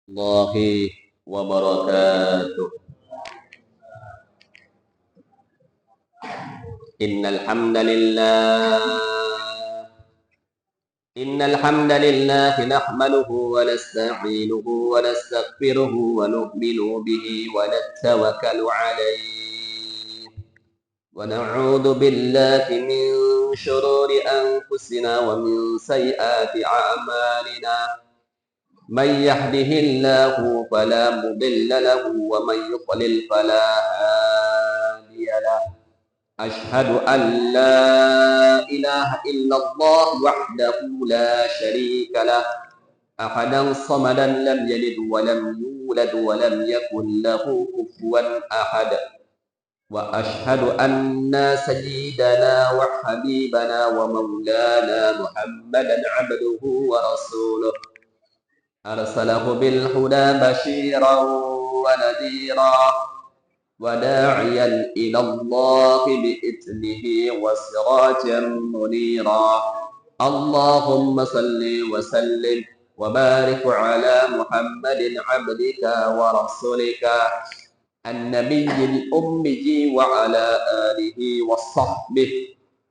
الله وبركاته. إن الحمد لله نحمده ونستعينه ونستغفره ونؤمن به ونتوكل عليه ونعوذ بالله من شرور أنفسنا ومن سيئات أعمالنا. من يهده الله فلا مضل له ومن يضلل فلا هادي له. أشهد أن لا إله إلا الله وحده لا شريك له أحدا صمدا لم يلد ولم يولد ولم يكن له كفوا أحد. وأشهد أن سيدنا وحبيبنا ومولانا محمدا عبده ورسوله أرسله بالهدى بشيرا ونذيرا وداعيا إلى الله بإذنه وسراجا منيرا. اللهم صل وسلم وبارك على محمد عبدك ورسولك النبي الأمي وعلى آله وصحبه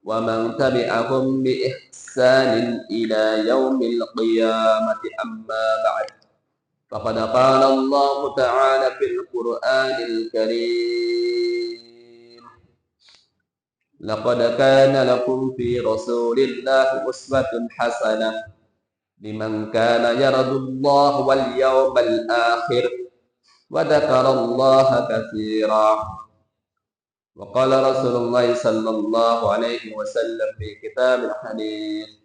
ومن تبعهم بإحسان إلى يوم القيامة. أما بعد، فقد قال الله تعالى في القرآن الكريم: لقد كان لكم في رسول الله أسوة حسنة لمن كان يرجو الله واليوم الآخر وذكر الله كثيرا. وقال رسول الله صلى الله عليه وسلم في كتاب الحديث: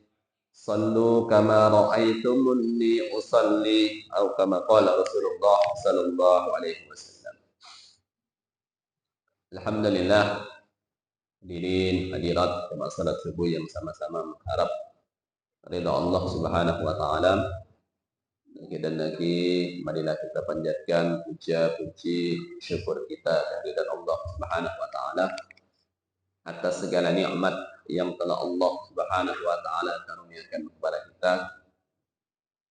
صلوا كما رأيتموني أصلي، أو كما قال رسول الله صلى الله عليه وسلم. Alhamdulillah, hadirin hadirat jemaah salat subuh yang sama-sama mengharap ridha Allah Subhanahu wa taala. Dan lagi marilah kita panjatkan puja puji syukur kita kehadirat Allah Subhanahu wa taala atas segala nikmat yang telah Allah Subhanahu wa taala karuniakan kepada kita,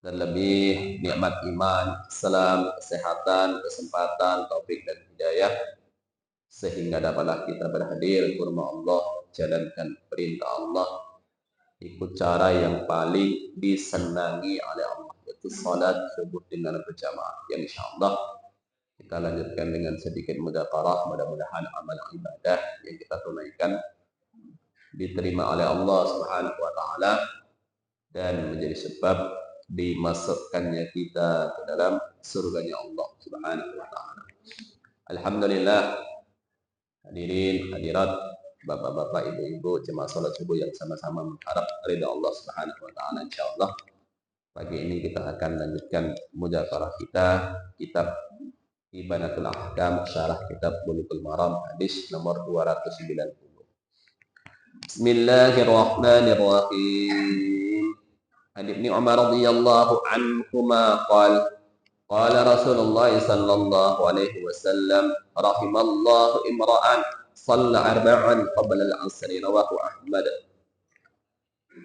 terlebih nikmat iman, Islam, kesehatan, kesempatan, taufik dan hidayah, sehingga dapatlah kita berhadir ke rumah Allah, jalankan perintah Allah, ikut cara yang paling disenangi oleh Allah, yaitu salat subuh dengan berjamaah, yang insyaallah kita lanjutkan dengan sedikit mudzakarah. Mudah-mudahan amal ibadah yang kita tunaikan diterima oleh Allah Subhanahu wa taala dan menjadi sebab dimasukkannya kita ke dalam surganya Allah Subhanahu wa taala. Alhamdulillah, hadirin hadirat, bapak-bapak, ibu-ibu, jemaah salat subuh yang sama-sama mengharap ridha Allah Subhanahu wa taala, insyaallah pagi ini kita akan lanjutkan mudzakarah kita kitab Ibanatul Ahkam, syarah kitab Bulughul Maram, hadis nomor 290. Bismillahirrahmanirrahim. An Ibnu Umar radhiyallahu anhuma qala qala Rasulullah sallallahu alaihi wasallam: rahimallahu imra'an shalla arba'an qabla al-'asri, rawahu Ahmad.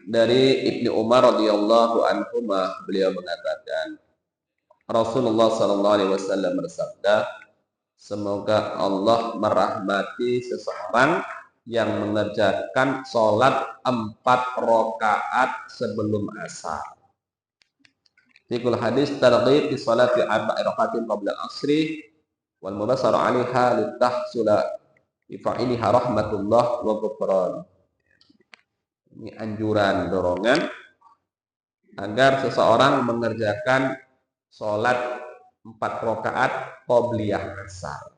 Dari Ibnu Umar radhiyallahu anhuma, beliau mengatakan Rasulullah sallallahu alaihi wasallam bersabda, semoga Allah merahmati seseorang yang mengerjakan sholat 4 rakaat sebelum asar. Tikul hadis targhib fi sholati 4 rakaatin qabla asri wal mubassar 'alaiha litahsula bi fa'iliha rahmatullah wa ghufran. Ini anjuran, dorongan agar seseorang mengerjakan sholat 4 rakaat qobliyah asar,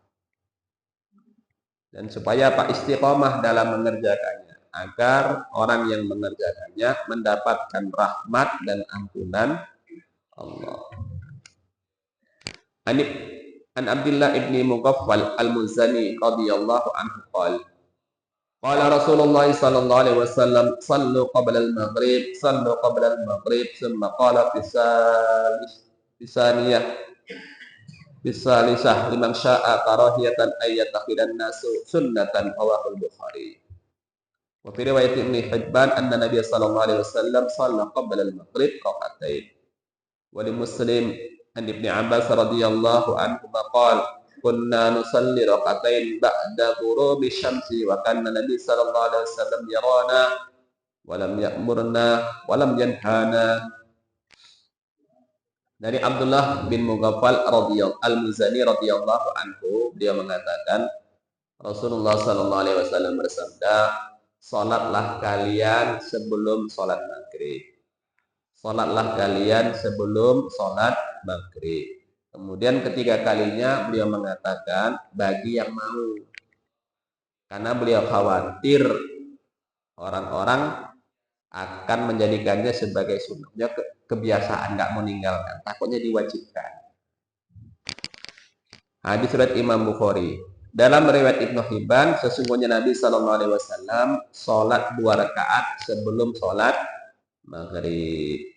dan supaya istiqomah dalam mengerjakannya, agar orang yang mengerjakannya mendapatkan rahmat dan ampunan Allah. An Abdullah ibni Mughaffal al-Muzani radhiyallahu anhu qala qala Rasulullah sallallahu alaihi wasallam: sallu qabla al-maghrib, sallu qabla al-maghrib, thumma qala Bisalisah liman sya'a karahiyatan ayyatahidan nasu sunnatan, rawahul Bukhari. Wa fi riwayat Ibnu Hibban anna Nabiy sallallahu alaihi wasallam shalla qabla al-maghrib raka'atain. Wa li Muslim An Ibnu Abbas radhiyallahu anhu qala kunna nusalli raqatain ba'da ghurubi syamsi wa kana Nabi sallallahu alaihi wasallam yarana wa lam ya'murna wa lam yanhana. Dari Abdullah bin Mughaffal radhiyallahu al-Muzani radhiyallahu anhu, dia mengatakan Rasulullah sallallahu alaihi wasallam bersabda, salatlah kalian sebelum salat maghrib. Salatlah kalian sebelum salat maghrib. Kemudian ketiga kalinya beliau mengatakan bagi yang mau, karena beliau khawatir orang-orang akan menjadikannya sebagai sunnahnya kebiasaan, nggak meninggalkan, takutnya diwajibkan. Hadis riwayat Imam Bukhari. Dalam riwayat Ibnu Hibban, sesungguhnya Nabi Shallallahu Alaihi Wasallam sholat 2 rakaat sebelum sholat maghrib.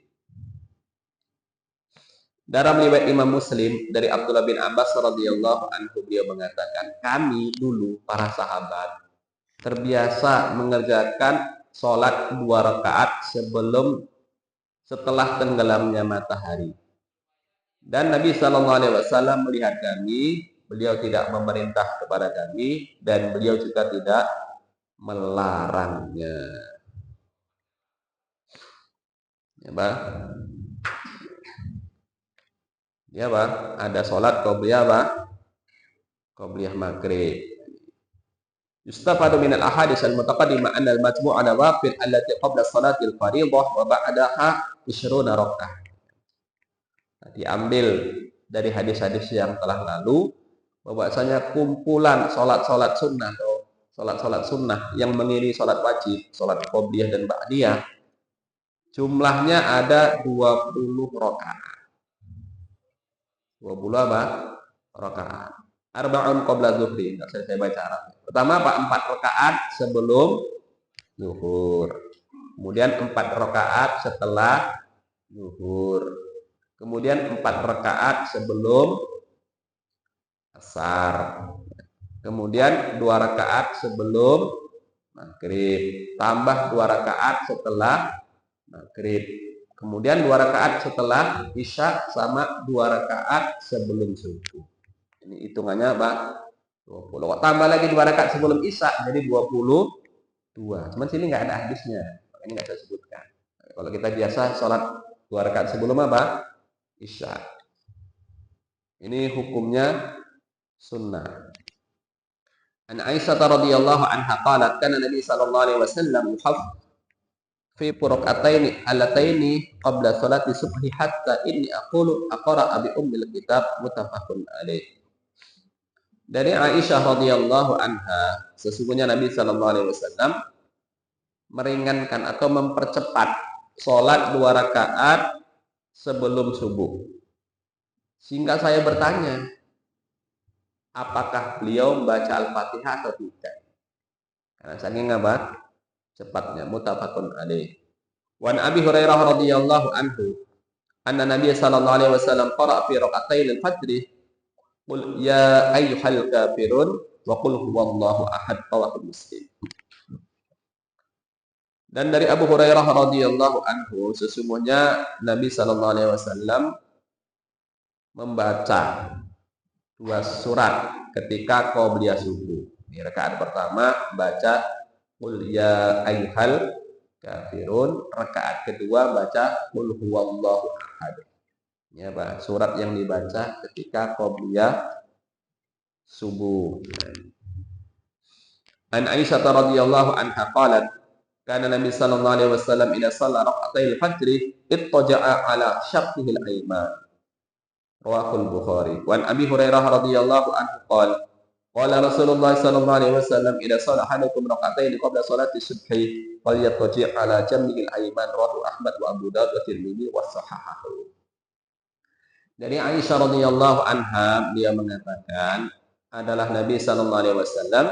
Dalam riwayat Imam Muslim dari Abdullah bin Abbas radhiyallahu anhu, beliau mengatakan kami dulu para sahabat terbiasa mengerjakan sholat 2 rakaat setelah tenggelamnya matahari. Dan Nabi Shallallahu Alaihi Wasallam melihat kami, beliau tidak memerintah kepada kami dan beliau juga tidak melarangnya. Ya, Pak. Ya, Pak. Ada sholat qobliyah, Pak. Qobliyah maghrib. Yustafadu min al-ahadits al-mutaqaddimah anna al-majmu' ala waqil allati qabla salatil fardhah wa ba'daha 20 rakaah. Diambil dari hadis-hadis yang telah lalu bahwasanya kumpulan salat-salat sunnah atau salat-salat sunnah yang mengiringi salat wajib, salat qobliyah dan ba'diyah, jumlahnya ada 20 rakaat. 20 apa? Rakaat. Arba'un qabla zuhri. Enggak saya baca Arabnya. Pertama apa? 4 rakaat sebelum zuhur. Kemudian 4 rakaat setelah zuhur. Kemudian 4 rakaat sebelum asar. Kemudian 2 rakaat sebelum maghrib. Tambah 2 rakaat setelah maghrib. Kemudian 2 rakaat setelah isya sama 2 rakaat sebelum subuh. Ini hitungannya Pak 20. Kok tambah lagi 2 rakaat sebelum isya jadi 22. Cuman sini nggak ada hadisnya, makanya nggak saya sebutkan. Kalau kita biasa sholat 2 rakaat sebelum apa? Isya. Ini hukumnya sunnah. An Aisyah radhiyallahu anha qalat kana Nabi sallallahu alaihi wasallam fi rak'ataini allataini qabla salati subhi hatta inni aqulu aqra bi ummil kitab muttafaqun alaih. Dari Aisyah radhiyallahu anha, sesungguhnya Nabi sallallahu alaihi wasallam meringankan atau mempercepat salat 2 rakaat sebelum subuh. Sehingga saya bertanya, apakah beliau membaca Al-Fatihah atau tidak? Karena saking apa? Cepatnya. Muttafaqun alaih. Wa an Abi Hurairah radhiyallahu anhu anna Nabiy sallallahu alaihi wasallam qara'a fi rak'atayn al-fajr qul ya ayyuhal kafirun wa qul huwallahu ahad, rawahu Muslim. Dan dari Abu Hurairah radhiyallahu anhu, sesungguhnya Nabi sallallahu alaihi wasallam membaca 2 surat ketika qobliyah subuh. Di rakaat pertama baca qul ya ayyuhal kafirun, rakaat kedua baca qul huwallahu ahad. Ya, Pak, surat yang dibaca ketika qobliyah subuh. An Aisyah radhiyallahu anha qalat kana Nabi sallallahu alaihi wasallam idza shalla rak'atayil fajr ittaja'a ala syaqqihi al-ayman. Rawahul Bukhari. Wa an Abi Hurairah radhiyallahu anhu qala qala Rasulullah sallallahu alaihi wasallam idza shalla ahadukum rak'atayn qabla salati subhi falyattaji' ala jambihi al-ayman. Rawahu Ahmad wa Abu Dawud wa Tirmidzi wa sahahahu. Dari Aisyah radhiyallahu anha, dia mengatakan adalah Nabi sallallahu alaihi wasallam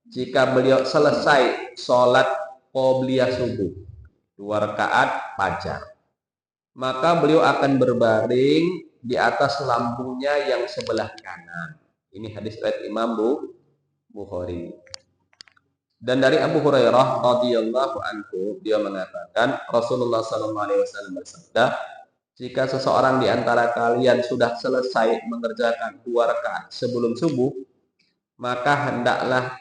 jika beliau selesai salat qobliyah subuh 2 rakaat fajar, maka beliau akan berbaring di atas lambungnya yang sebelah kanan. Ini hadis riwayat Imam Bukhari. Dan dari Abu Hurairah radhiyallahu anhu, dia mengatakan Rasulullah sallallahu alaihi wasallam bersabda, jika seseorang di antara kalian sudah selesai mengerjakan 2 rakaat sebelum subuh, maka hendaklah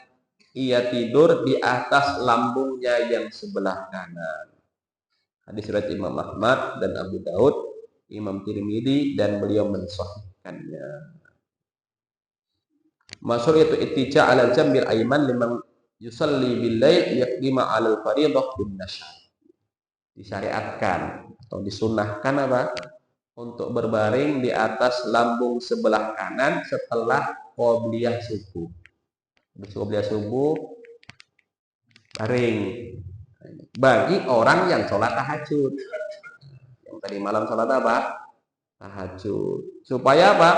ia tidur di atas lambungnya yang sebelah kanan. Hadis riwayat Imam Ahmad dan Abu Daud, Imam Tirmidzi, dan beliau mensahihkannya. Masyhur itu ittija' ala jambil aiman liman yusalli bil lail yaqdima 'alal fardhah bin nasyar. Disyariatkan atau disunnahkan apa? Untuk berbaring di atas lambung sebelah kanan setelah qobliyah subuh. Habis qobliyah subuh baring. Bagi orang yang sholat tahajud. Yang tadi malam sholat apa? Tahajud. Supaya apa?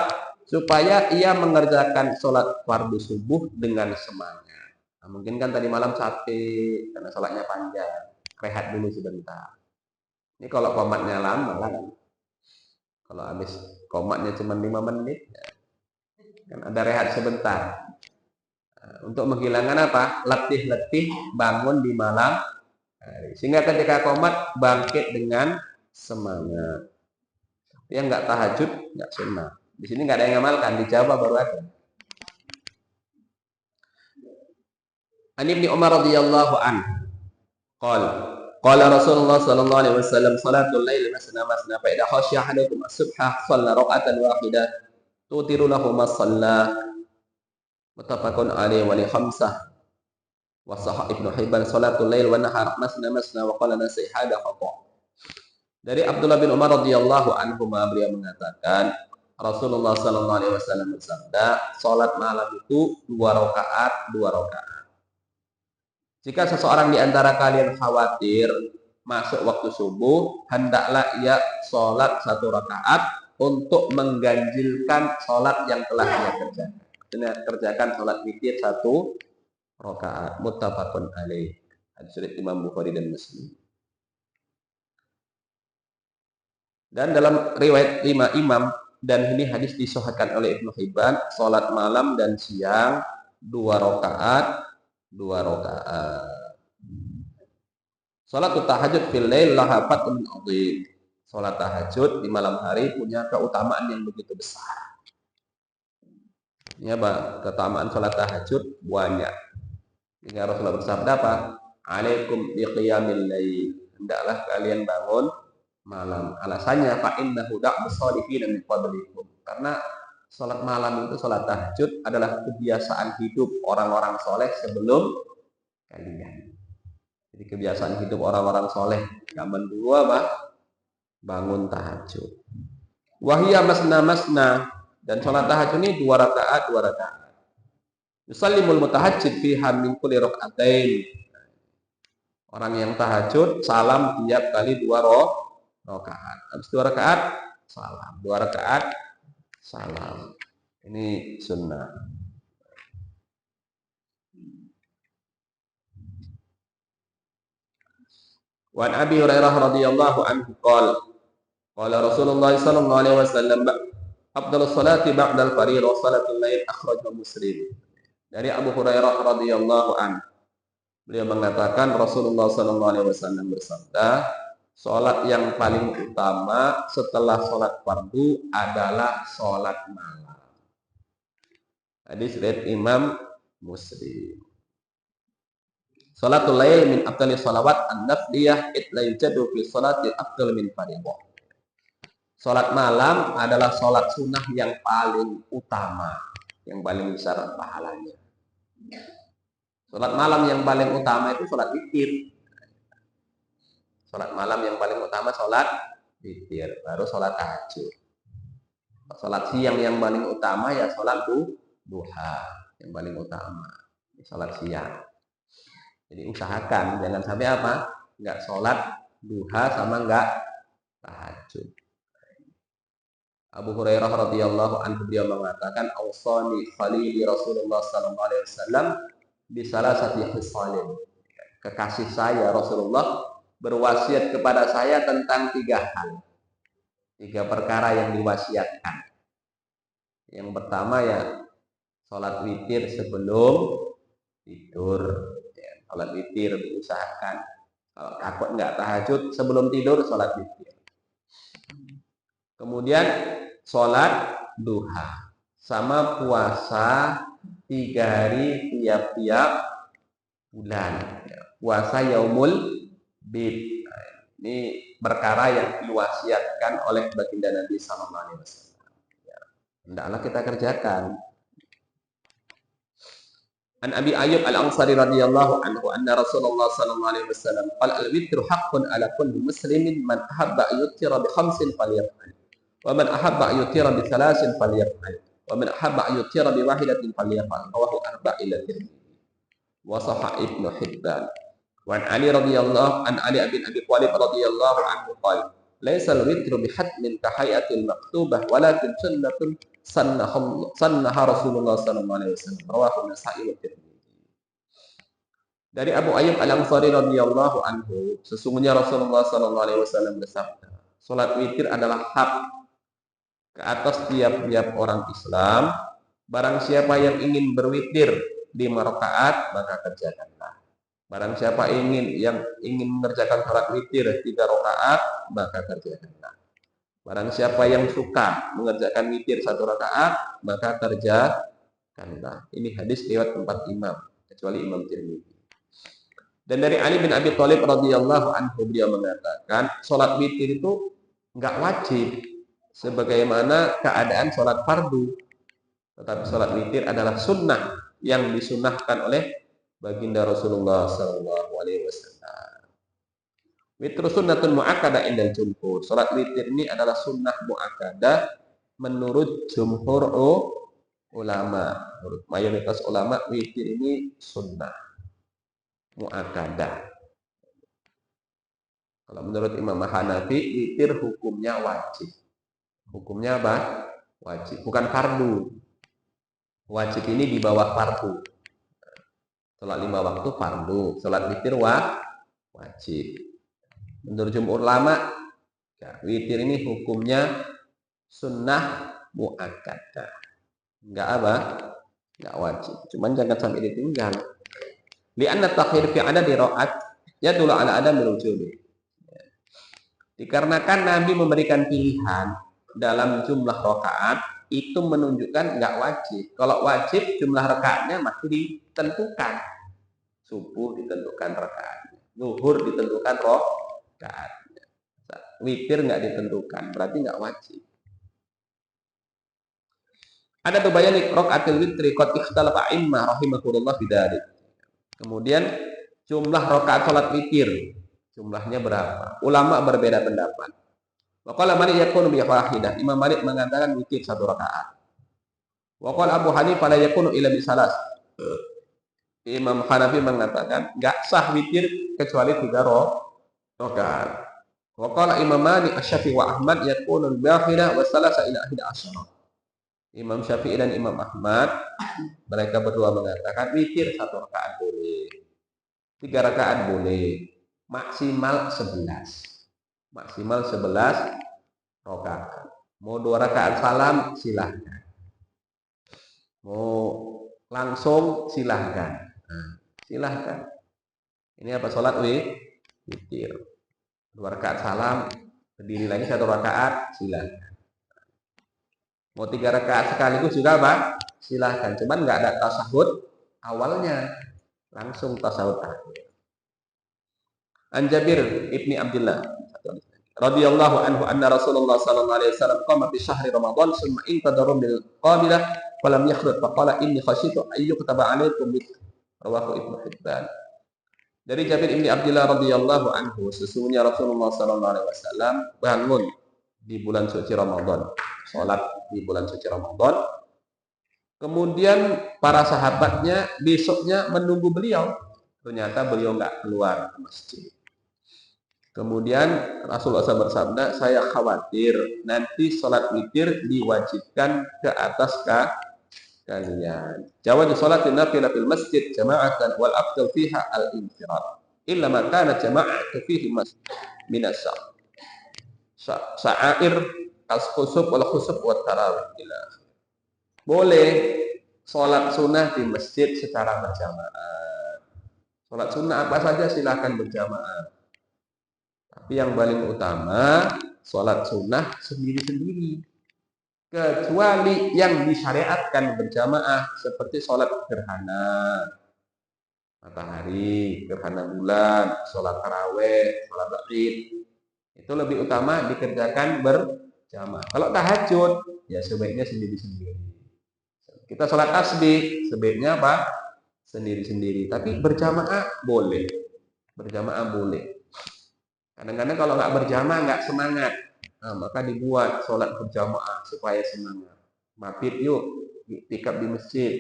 Supaya ia mengerjakan sholat fardu subuh dengan semangat. Nah, mungkin kan tadi malam capek karena sholatnya panjang. Rehat dulu sebentar. Ini kalau komatnya lama lah kan. Kalau habis komatnya cuma 5 menit, kan ada rehat sebentar. Untuk menghilangkan apa? Letih-letih bangun di malam hari. Sehingga ketika komat bangkit dengan semangat. Yang nggak tahajud, nggak sunnah. Di sini nggak ada yang ngamalkan, di Jawa baru ada. An Ibnu Umar radhiyallahu anhu qala Rasulullah sallallahu alaihi wasallam salatul lail masna masna fa idza khashiya ahadukum as-subha shalla rak'atan wahidah tutiru lahu ma shalla muttafaqun alaihi wa li khamsah wa sahih Ibnu Hibban salatul lail wa nahar masna masna wa qala nasi hada khata. Dari Abdullah bin Umar radhiyallahu anhu beliau mengatakan Rasulullah sallallahu alaihi wasallam bersabda, salat malam itu 2 rakaat, 2 rakaat. Jika seseorang di antara kalian khawatir masuk waktu subuh, hendaklah ia sholat 1 rakaat untuk mengganjilkan sholat yang telah ia kerjakan. Dia kerjakan sholat witir 1 rakaat. Muttafaqun alaih. Hadis riwayat Imam Bukhari dan Muslim. Dan dalam riwayat 5 imam, dan ini hadis disahihkan oleh Ibnu Hibban, sholat malam dan siang 2 rakaat. 2 rakaat. Salat tahajud fil lail laha fadlun adzim. Salat tahajud di malam hari punya keutamaan yang begitu besar. Ini apa? Keutamaan salat tahajud banyak. Jika Rasulullah bersabda apa? Alaikum biqiyamil lail. Hendaklah kalian bangun malam. Alasannya fa innahu da'bus shalihin min qablikum. Karena salat malam itu, salat tahajud adalah kebiasaan hidup orang-orang soleh sebelum kalian. Jadi kebiasaan hidup orang-orang soleh zaman dulu apa? Bangun tahajud. Wahiyya masna masna, dan salat tahajud ini 2 rakaat, 2 rakaat. Yusallimul mutahajjid fiha min kulli rak'atain. Orang yang tahajud salam tiap kali 2 rakaat. Habis 2 rakaat salam, 2 rakaat salam. Ini sunnah. Wa an Abi Hurairah radhiyallahu anhu qala Rasulullah sallallahu alaihi wasallam afdhalus salati ba'dal fardhi salatul lail akhrajahu Muslim. Dari Abu Hurairah radhiyallahu anhu, beliau mengatakan Rasulullah sallallahu alaihi wasallam bersabda, salat yang paling utama setelah salat fardu adalah salat malam. Hadis riwayat Imam Muslim. Salatul lail min afdali salawat an-nafliyah la yujadu fi salatil afdal min fardhiyah. Salat malam adalah salat sunnah yang paling utama, yang paling besar pahalanya. Salat malam yang paling utama itu salat witir. Salat malam yang paling utama salat witir, baru salat tahajud. Salat siang yang paling utama ya salat duha, yang paling utama. Salat siang. Jadi usahakan jangan sampai apa? Enggak salat duha sama enggak tahajud. Abu Hurairah radhiyallahu anhu beliau mengatakan awsani khalili Rasulullah sallallahu alaihi wasallam bi salasati khisalin. Kekasih saya Rasulullah berwasiat kepada saya tentang 3 hal. 3 perkara yang diwasiatkan. Yang pertama ya salat witir sebelum tidur. Ya, salat witir diusahakan. Kalau takut enggak tahajud sebelum tidur salat witir. Kemudian sholat duha. Sama puasa 3 hari tiap-tiap bulan. Puasa yaumul bid. Ini perkara yang diwasiatkan oleh baginda Nabi sallallahu alaihi wasallam. Hendaklah kita kerjakan. An Abi Ayyub Al-Ansari radhiyallahu anhu anna Rasulullah sallallahu alaihi wasallam qala al-witru haqqun ala kulli muslimin man ahabba yutira bi khamsin falyaf'al wa man ahabba yutira bi thalathin falyaf'al wa man ahabba yutira bi wahidatin falyaf'al rawahu arba'il Tirmidzi wa sahih Ibnu Hibban. Wa an Ali radhiyallahu an Ali bin Abi Thalib radhiyallahu anhu qala laisa al-witru bi hatmin ka hayatil maktubah walakin sunnatun sannaha Rasulullah sallallahu alaihi wasallam rawahu Nasa'i wa Tirmidzi. Dari Abu Ayyub Al-Ansari radhiyallahu anhu, sesungguhnya Rasulullah sallallahu alaihi wasallam bersabda, salat witir adalah hak ke atas tiap-tiap orang Islam. Barang siapa yang ingin berwitir 5 rakaat maka kerjakanlah. Barang siapa yang ingin mengerjakan salat witir 3 rakaat maka kerjakanlah. Barang siapa yang suka mengerjakan witir 1 rakaat, maka kerjakanlah. Ini hadis lewat 4 imam, kecuali Imam Tirmidzi. Dan dari Ali bin Abi Thalib radhiyallahu anhu beliau mengatakan, salat witir itu enggak wajib sebagaimana keadaan salat fardu. Tetapi salat witir adalah sunnah yang disunnahkan oleh baginda Rasulullah sallallahu alaihi wasallam. Witru sunnatun mu'akkadah indal jumhur. Salat witir ini adalah sunnah mu'akkadah menurut jumhur ulama. Menurut mayoritas ulama, witir ini sunnah mu'akkadah. Kalau menurut Imam Hanafi, witir hukumnya wajib. Hukumnya apa? Wajib, bukan fardu. Wajib ini di bawah fardu. Salat 5 waktu fardu, salat witir wajib. Menurut jumhur ulama, ya, witir ini hukumnya sunnah mu'akkadah. Enggak apa? Enggak wajib. Cuman jangan sampai ditinggal. Li'anna takhir fi adadi ra'at yadullu ala adam wujubi. Dikarenakan Nabi memberikan pilihan dalam jumlah rakaat itu menunjukkan enggak wajib. Kalau wajib jumlah rakaatnya masih ditentukan. Subuh ditentukan rakaatnya, zuhur ditentukan rakaatnya. Witir nggak ditentukan, berarti nggak wajib. Ada tubayani rakaatil witri qad ikhtalafa a'immah rahimahullah bidzalik. Kemudian jumlah rakaat salat witir, jumlahnya berapa? Ulama berbeda pendapat. Wa qala Malik yakunu bi wahidah. Imam Malik mengatakan witir 1 rakaat. Wa qala Abu Hanifah la yakunu illa bi salas. Imam Hanafi mengatakan enggak sah witir kecuali 3 rakaat. Wa qala Imam Malik Asy-Syafi'i wa Ahmad yakunu al-bakhira wa salasa ila 11. Imam Syafi'i dan Imam Ahmad mereka berdua mengatakan witir 1 rakaat boleh. 3 rakaat boleh. Maksimal 11. Maksimal 11 rakaat. Mau 2 rakaat salam silahkan. Mau langsung silahkan. Silahkan. Ini apa salat witir. 2 rakaat salam, berdiri lagi 1 rakaat, silahkan. Mau 3 rakaat sekaligus juga apa? Silahkan. Cuman nggak ada tasahud awalnya, langsung tasahud akhir. An Jabir ibni Abdullah radhiyallahu anhu anna Rasulullah sallallahu alaihi wasallam qama fi syahri Ramadan summa intadaru bil qabilah falam yakhruj faqala inni khasyitu ayyukutaba alaikum bi rawahu Ibnu Hibban. Dari Jabir bin Abdullah radhiyallahu anhu, sesungguhnya Rasulullah sallallahu alaihi wasallam bangun di bulan suci Ramadan, salat di bulan suci Ramadan. Kemudian para sahabatnya besoknya menunggu beliau. Ternyata beliau enggak keluar ke masjid. Kemudian Rasulullah SAW bersabda, saya khawatir nanti salat witir diwajibkan ke atas kalian. Jawab salatin nafilah fil masjid jama'atan wal afdal fiha al-infirad. Illa ma kana jama'atu fihi min as-sa'air as-khusuf wal khusuf wat tarawih. Boleh salat sunnah di masjid secara berjamaah. Salat sunnah apa saja silakan berjamaah. Tapi yang paling utama sholat sunnah sendiri-sendiri, kecuali yang disyariatkan berjamaah seperti sholat gerhana matahari, gerhana bulan, sholat taraweh, sholat Id, itu lebih utama dikerjakan berjamaah. Kalau tahajud, ya sebaiknya sendiri-sendiri. Kita sholat tasbih, sebaiknya apa? Sendiri-sendiri. Tapi berjamaah boleh. Berjamaah boleh. Kadang-kadang kalau nggak berjamaah, nggak semangat. Nah, maka dibuat sholat berjamaah supaya semangat. Mabit yuk, tikap di masjid.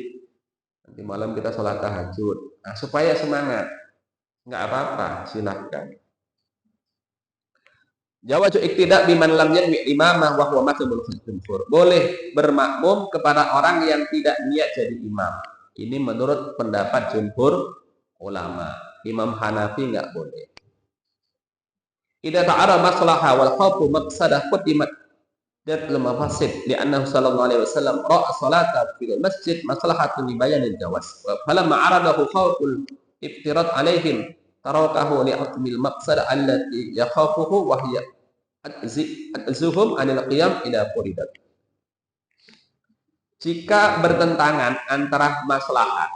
Nanti malam kita sholat tahajud. Nah, supaya semangat. Nggak apa-apa, silahkan. Jawaju iktidak biman lam yanwi imamah wa huwa mazhabul jumhur. Boleh bermakmum kepada orang yang tidak niat jadi imam. Ini menurut pendapat jumhur ulama. Imam Hanafi nggak boleh. Idza ta'ara maslaha wal khawfu maqsadah qaddimat datul mafasid li'annahu sallallahu alaihi wasallam ra'a salata fil masjid maslahatun li bayanil jawaz. Wa falamma aradahu khawful iftirat alaihim tarakahu li'atmil maqsad allati yakhafuhu wa hiya atzuhum anil qiyam ila furidat. Jika bertentangan antara maslahat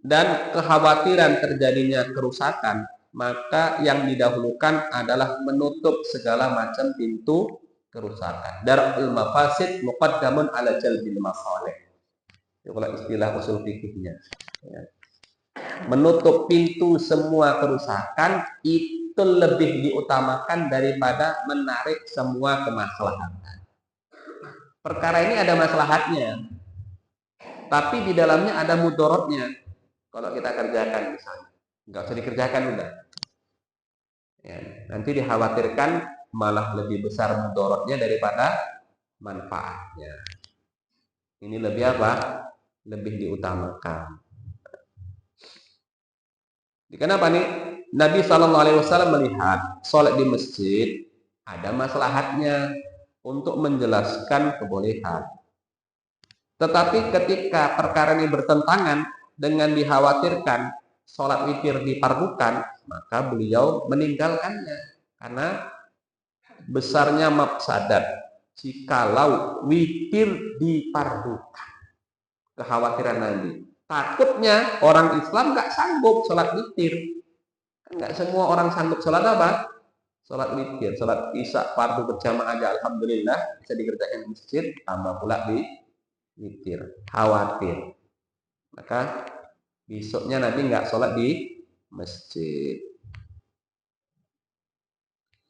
dan kekhawatiran terjadinya kerusakan, maka yang didahulukan adalah menutup segala macam pintu kerusakan. Darul mafasid muqaddamun ala jalbil masalih. Itu kalau istilah usul fikihnya. Menutup pintu semua kerusakan itu lebih diutamakan daripada menarik semua kemaslahatan. Perkara ini ada maslahatnya, tapi di dalamnya ada mudorotnya. Kalau kita kerjakan misalnya, nggak usah dikerjakan udah. Ya, nanti dikhawatirkan malah lebih besar mudorotnya daripada manfaatnya. Ini lebih apa? Lebih diutamakan. Kenapa nih? Nabi Shallallahu Alaihi Wasallam melihat sholat di masjid ada maslahatnya untuk menjelaskan kebolehan. Tetapi ketika perkara ini bertentangan dengan dikhawatirkan sholat witir dipardukan, maka beliau meninggalkannya karena besarnya mafsadat jikalau witir dipardukan. Kekhawatiran Nabi. Takutnya orang Islam nggak sanggup sholat witir. Nggak semua orang sanggup sholat apa? Sholat witir, sholat isya fardu berjamaah aja alhamdulillah bisa dikerjakan di masjid, tambah pula di witir. Khawatir. Maka besoknya Nabi nggak sholat di masjid.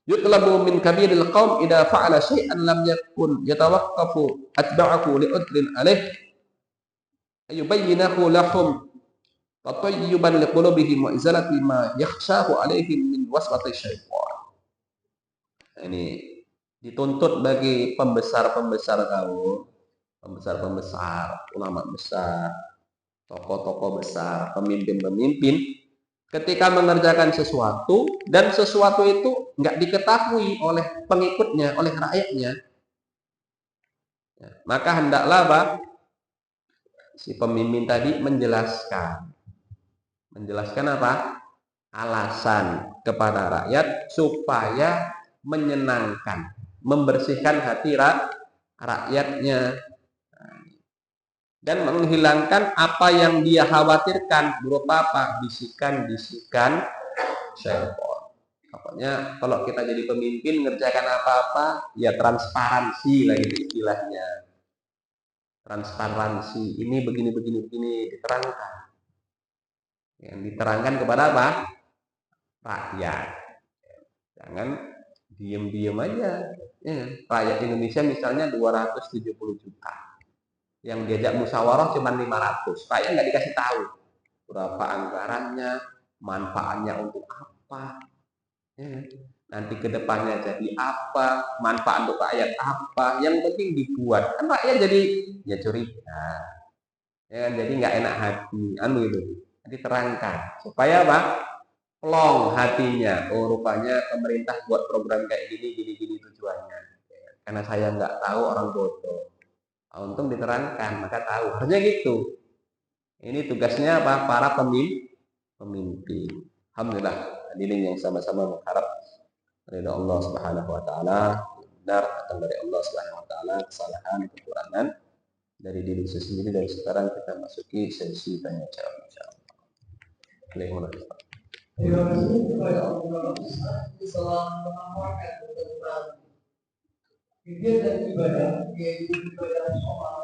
Yutlabu min kabiril qaum idza fa'ala syai'an lam yakun yatawaqqafu atba'ahu li'udrin alaih ayubayyinahu lahum tatayyuban liqulubihim wa izalati ma yakhshahu alaihim min waswati syaitan. Ini dituntut bagi pembesar-pembesar kaum, pembesar-pembesar, ulama besar, tokoh-tokoh besar, pemimpin-pemimpin ketika mengerjakan sesuatu dan sesuatu itu nggak diketahui oleh pengikutnya, oleh rakyatnya, maka hendaklah apa? Si pemimpin tadi menjelaskan apa? Alasan kepada rakyat supaya menyenangkan, membersihkan hati rakyatnya dan menghilangkan apa yang dia khawatirkan berupa apa? Bisikan-bisikan syaitan. Pokoknya kalau kita jadi pemimpin ngerjakan apa-apa ya transparansi lah gitu istilahnya. Transparansi ini begini diterangkan. Yang diterangkan kepada apa? Rakyat. Jangan diem-diem aja. Ya, rakyat Indonesia misalnya 270 juta. Yang diajak musyawarah cuma 500. Rakyat nggak dikasih tahu berapa anggarannya, manfaatnya untuk apa. Ya, nanti kedepannya jadi apa, manfaat untuk rakyat apa, yang penting dibuat. Kan rakyat jadi ya curiga. Ya, jadi nggak enak hati, gitu. Diterangkan supaya apa? Plong hatinya. Oh, rupanya pemerintah buat program kayak gini tujuannya. Karena saya nggak tahu orang bodoh. Untung diterangkan, maka tahu. Harusnya gitu. Ini tugasnya apa? Para pemimpin. Alhamdulillah. Hadirin yang sama-sama mengharap ridha Allah Subhanahu wa taala, benar datang dari Allah Subhanahu wa taala, kesalahan, kekurangan dari diri sendiri. Dan sekarang kita masuki sesi tanya jawab insyaallah. Terima kasih kepada Allah telah mengamalkan kegiatan ibadah yaitu ibadah sholat